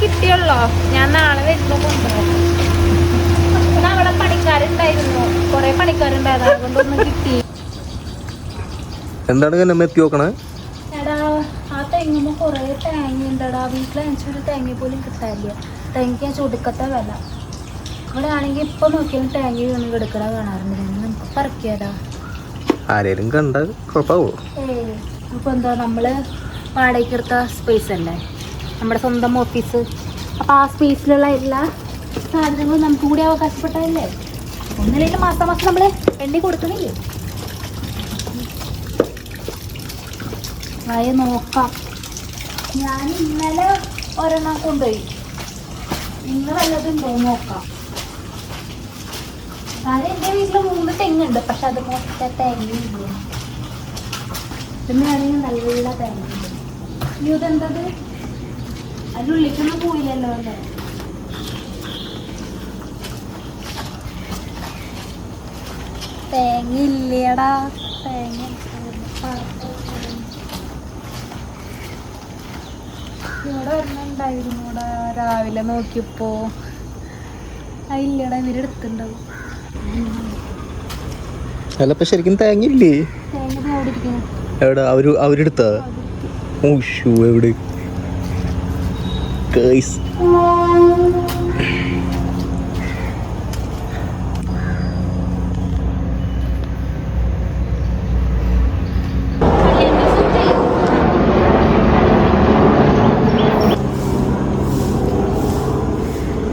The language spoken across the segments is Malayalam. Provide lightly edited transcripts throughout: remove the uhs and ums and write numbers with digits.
കിട്ടിയല്ലോ. ഞാൻ നാളെ വരുമ്പോ കൊണ്ടുപോകും. അവിടെ പണിക്കാരുണ്ടായിരുന്നു, കൊറേ പണിക്കാരുണ്ടായിരുന്നു, അതുകൊണ്ടൊന്നും കിട്ടി. എന്താണ് എത്തി നോക്കണേ? എടാ ആ തെങ്ങുമ്പോ കൊറേ തേങ്ങ ഉണ്ടടാ. വീട്ടിൽ എനിച്ചൊരു തേങ്ങ പോലും കിട്ടാനില്ല. തേങ്ങയ്ക്ക് ഞാൻ ചുടുക്കത്തെ വില. ഇവിടെ ആണെങ്കിൽ ഇപ്പൊ നോക്കിയാലും തേങ്ങ വീണ് കിടക്കണ കാണാറുണ്ട്. നമുക്ക് പറിക്കാടാ. ആരേലും കണ്ട കുഴപ്പമാവോ? ഇപ്പൊ എന്താ, നമ്മള് വാടകയ്ക്കെടുത്ത സ്പേസ് അല്ലേ, നമ്മുടെ സ്വന്തം ഓഫീസ്. അപ്പൊ ആ സ്പേസിലുള്ള എല്ലാ സാധനങ്ങളും നമുക്ക് കൂടി അവകാശപ്പെട്ടതല്ലേ. ഒന്നിലേക്ക് മാസം മാസം നമ്മള് എണ്ണി കൊടുക്കണില്ലേ. വയ നോക്കാം. ഞാൻ ഇന്നലെ ഒരെണ്ണം കൊണ്ടുപോയി. ഇന്ന് വല്ലതുണ്ടോ നോക്കാം. കാരണം എൻ്റെ വീട്ടിൽ 3 തെങ്ങുണ്ട്, പക്ഷെ അത് മൊത്തം തേങ്ങയില്ല. ഇന്നാണെങ്കിൽ നല്ല തേങ്ങയുണ്ട്. ഇതെന്തത്? അതിനുള്ളിക്കൊന്നും പോയില്ലല്ലോ അല്ലേ. തേങ്ങ ഇല്ലേടാ. തേങ്ങ ഇവിടെ വരണുണ്ടായിരുന്നു. ഇവിടെ രാവിലെ നോക്കിയപ്പോ ഇല്ലടാ, ഇവരെടുത്തുണ്ടാവും. അല്ല ഇപ്പൊ ശരിക്കും തേങ്ങയില്ലേ? തേങ്ങ അവിടെ ഇരിക്കുന്നു. എവിടെ? അവരെടുത്ത എവിടെ?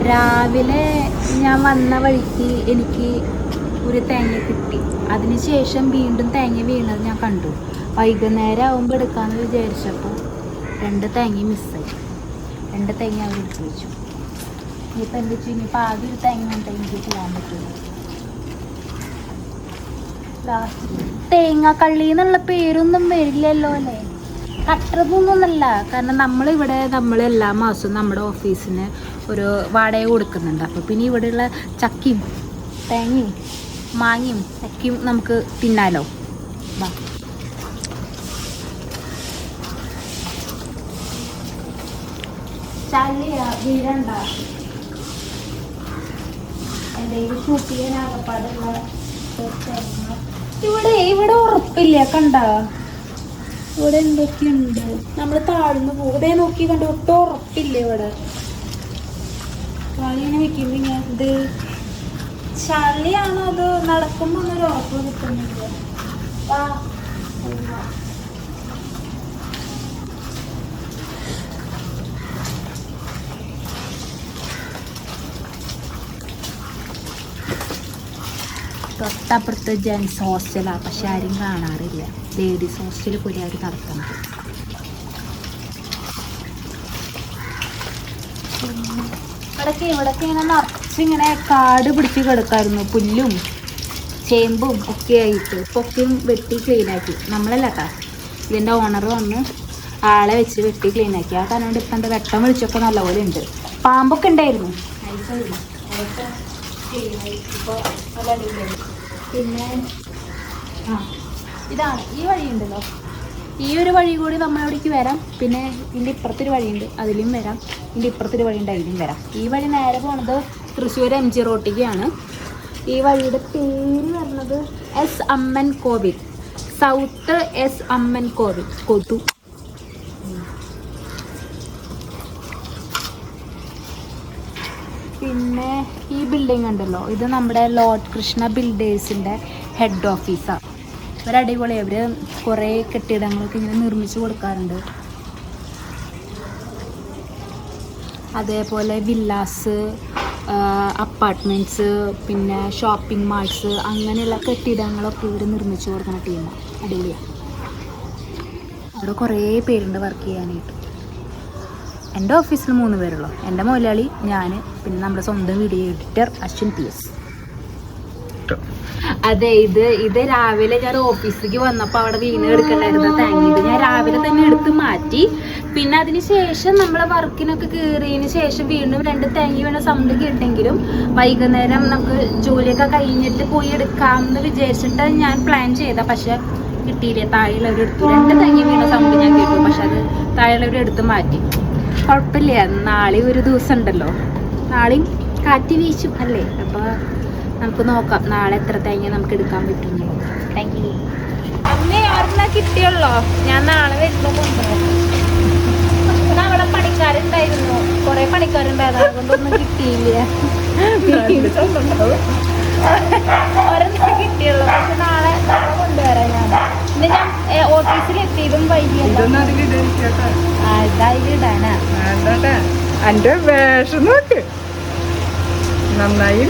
രാവിലെ ഞാൻ വന്ന വഴിക്ക് എനിക്ക് ഒരു തേങ്ങ കിട്ടി. അതിനുശേഷം വീണ്ടും തേങ്ങ വീണത് ഞാൻ കണ്ടു. വൈകുന്നേരം ആകുമ്പോൾ എടുക്കാമെന്ന് വിചാരിച്ചപ്പോൾ 2 തേങ്ങ മിസ്സായി. 2 തേങ്ങ അവർ എടുത്ത് വെച്ചു. ഇനിയിപ്പോൾ എന്താ വെച്ചു, ഇനിയിപ്പോൾ ആദ്യം ഒരു തേങ്ങ ഉണ്ടെങ്കിൽ എനിക്ക് ചെയ്യാൻ പറ്റുള്ളൂ. ലാസ്റ്റ് തേങ്ങ കള്ളി എന്നുള്ള പേരൊന്നും വരില്ലല്ലോ അല്ലേ. കട്ടറതൊന്നുമല്ല. കാരണം നമ്മൾ എല്ലാ മാസവും നമ്മുടെ ഓഫീസിന് ഒരു വാടക കൊടുക്കുന്നുണ്ട്. അപ്പോൾ പിന്നെ ഇവിടെയുള്ള ചക്കയും തേങ്ങയും മാങ്ങയും ഒക്കെയും നമുക്ക് തിന്നാലോ. വാ. ചളിയാ വീഴണ്ട. എന്തെങ്കിലും ഷൂട്ട് ചെയ്യാനാകപ്പാടുള്ള ഇവിടെ ഉറപ്പില്ല. കണ്ട ഇവിടെ എന്തൊക്കെയുണ്ട്. നമ്മൾ താഴ്ന്നു പോകും. നോക്കി കണ്ട ഒട്ടും ഉറപ്പില്ല. ഇവിടെ ഇങ്ങനെ വെക്കുമ്പോ ഞാൻ ഇത് ചളിയാണോ അത് നടക്കുമ്പോ ഒന്നൊരു ഉറപ്പ് കിട്ടുന്നില്ല. തൊട്ടപ്പുറത്ത് ജെൻസ് ഹോസ്റ്റലാണ്, പക്ഷെ ആരും കാണാറില്ല. ലേഡീസ് ഹോസ്റ്റലിൽ പോയി അവർ നടത്തണം. ഇവിടൊക്കെ ഇങ്ങനെ നിറച്ചിങ്ങനെ കാട് പിടിച്ച് കിടക്കായിരുന്നു. പുല്ലും ചേമ്പും ഒക്കെ ആയിട്ട് പൊക്കെയും വെട്ടി ക്ലീനാക്കി. നമ്മളല്ല കേട്ടോ, ഇതിൻ്റെ ഓണർ വന്ന് ആളെ വെച്ച് വെട്ടി ക്ലീനാക്കി. ആ കാരണം കൊണ്ട് ഇപ്പം എൻ്റെ വെട്ടം വിളിച്ചൊക്കെ നല്ലപോലെ ഉണ്ട്. പാമ്പൊക്കെ ഉണ്ടായിരുന്നു. പിന്നെ ഇതാണ് ഈ വഴിയുണ്ടല്ലോ. ഈ ഒരു വഴി കൂടി നമ്മളവിടേക്ക് വരാം. പിന്നെ ഇതിൻ്റെ ഇപ്പുറത്തൊരു വഴിയുണ്ട്, അതിലും വരാം. ഇതിൻ്റെ ഇപ്പുറത്തൊരു വഴിയുണ്ട്, അതിലും വരാം. ഈ വഴി നേരെ പോണത് തൃശ്ശൂർ MG റോട്ടിലേക്കാണ്. ഈ വഴിയുടെ പേര് പറഞ്ഞത് എസ് അമ്മൻ കോവിൽ, സൗത്ത് എസ് അമ്മൻ കോവിൽ, കൊതു. പിന്നെ ഈ ബിൽഡിംഗ് ഉണ്ടല്ലോ, ഇത് നമ്മുടെ ലോർഡ് കൃഷ്ണ ബിൽഡേഴ്സിൻ്റെ ഹെഡ് ഓഫീസാണ്. ഇവരടിപൊളി. അവർ കുറേ കെട്ടിടങ്ങളൊക്കെ ഇങ്ങനെ നിർമ്മിച്ച് കൊടുക്കാറുണ്ട്. അതേപോലെ വില്ലാസ്, അപ്പാർട്ട്മെൻറ്റ്സ്, പിന്നെ ഷോപ്പിംഗ് മാൾസ്, അങ്ങനെയുള്ള കെട്ടിടങ്ങളൊക്കെ ഇവർ നിർമ്മിച്ച് കൊടുക്കുന്ന ടീമാണ്. അടിപൊളിയാണ്. അവിടെ കുറേ പേരുണ്ട് വർക്ക് ചെയ്യാനായിട്ട്. എൻ്റെ ഓഫീസിൽ 3 പേരുള്ളൂ. എൻ്റെ മുതലാളി, ഞാൻ, പിന്നെ നമ്മുടെ സ്വന്തം വീഡിയോ എഡിറ്റർ അശ്വിൻ PS. അതെ, ഇത് രാവിലെ ഞാൻ ഓഫീസിലേക്ക് വന്നപ്പോൾ അവിടെ വീണ് എടുക്കണ്ടായിരുന്നു തേങ്ങ. ഇത് ഞാൻ രാവിലെ തന്നെ എടുത്ത് മാറ്റി. പിന്നെ അതിന് ശേഷം നമ്മൾ വർക്കിനൊക്കെ കയറിയതിന് ശേഷം വീണ്ടും 2 തേങ്ങ വീണ സൗണ്ട് കേട്ടെങ്കിലും വൈകുന്നേരം നമുക്ക് ജോലിയൊക്കെ കഴിഞ്ഞിട്ട് പോയി എടുക്കാമെന്ന് വിചാരിച്ചിട്ട് ഞാൻ പ്ലാൻ ചെയ്ത. പക്ഷെ കിട്ടിയില്ല. താഴെയുള്ളവരെടുത്തു. 2 തേങ്ങ വീണ സൗണ്ട് ഞാൻ കേട്ടു, പക്ഷെ അത് താഴെയുള്ളവരെടുത്ത് മാറ്റി. കുഴപ്പമില്ല, നാളെ ഒരു ദിവസം ഉണ്ടല്ലോ, നാളെയും കാറ്റ് വീശും അല്ലേ, അപ്പോൾ നമുക്ക് നോക്കാം നാളെ എത്ര തേങ്ങ നമുക്ക് എടുക്കാൻ പറ്റുന്നു. Thank you. അമ്മേ ഒരെണ്ണം കിട്ടിയുള്ളോ? ഞാൻ നാളെ വരുമ്പോൾ കൊണ്ടുപോകാം. അവിടെ പണിക്കാരുണ്ടായിരുന്നു, കുറെ പണിക്കാരുണ്ടായിരുന്നു, അതുകൊണ്ടൊന്നും കിട്ടിയില്ല. ഒരെണ്ണം കിട്ടിയുള്ളൂ, പക്ഷെ നാളെ കൊണ്ടുവരാം. ഞാൻ ഞാൻ ഓഫീസിൽ എത്തിയതും വൈകിയല്ലോ. ഇടാനാ എന്റെ വേഷം നോക്ക് നന്നായി.